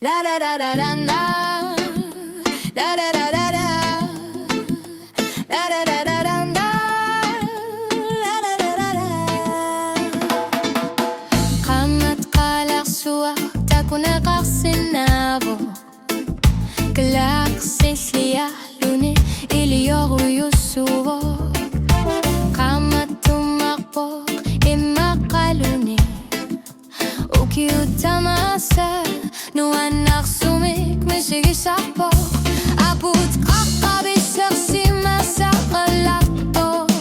La da da da da da. Da da da da da. Da da da da da da. Da da da da da. قامت قلق سوا تكون قرصنابو Galaxis lialune iliyoru yusuwo قامت تمقبق إما قالوني وكي utamasa نوان نغسومك مشيكي شعبق أبوت قاقبي شخصي ما ساقلاتبق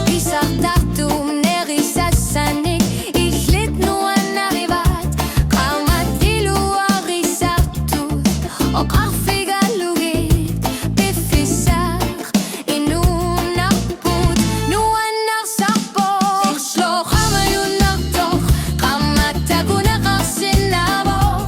بيساق تحتو منيغي ساسانيك إخلت نوان نغيبات قامت ديلو واغي ساقتوت وقرفي قالوغيت بفساق إنو نقبوت نوان نغساقبق شلو خاميو نغتوخ قامت تكون قرصنابق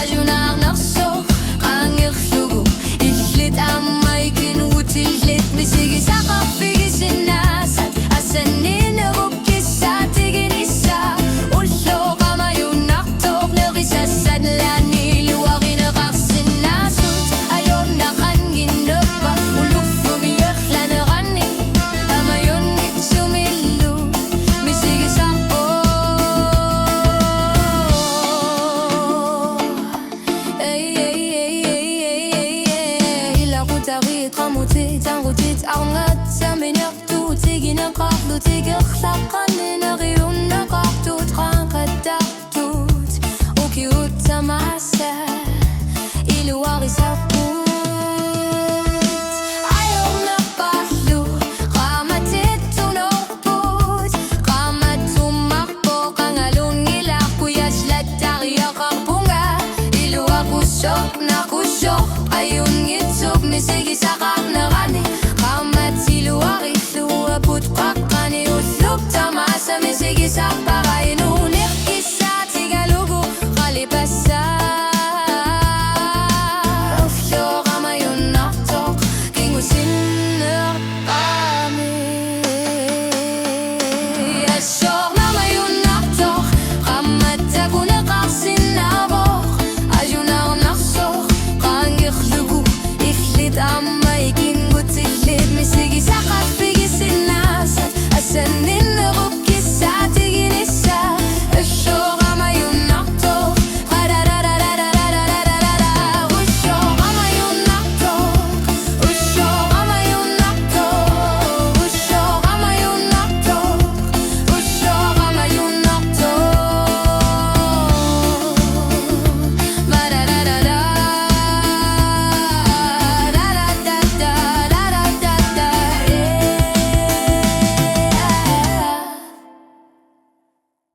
أجونا نغسوخ قانغ خلوغو إخلت أمايكين وتخلت مسيكي ساقفيكي سناسات أسنين روكي ساتيكي نسا وشلو خاميو نغتوخ نغي ساسات لاني لواغين قرصناسوت أيونا خانجين نبا ولوفو بيخلا نغني أمايون نكسو ميلو مسيكي ساقبق قاموتي تنغوتي تعونغات سامينيق توتي جينا قابلو تيجي خلاقاني نغيون نقاقتو تخانقت تاقتوت وكيوت تماسا إلو واغي ساقوت عيوم نقبحلو قامت تنوبوت قامت تمقبو قنغلون نلاقو يشلت تغيا قربونغا إلو واغو شوق ناقو شوق عيون يتسوق مسيكي ساقاق نغاني قامت إلو واغي ثو أبوت قاقاني وثلوب تماسا مسيكي ساق باغاين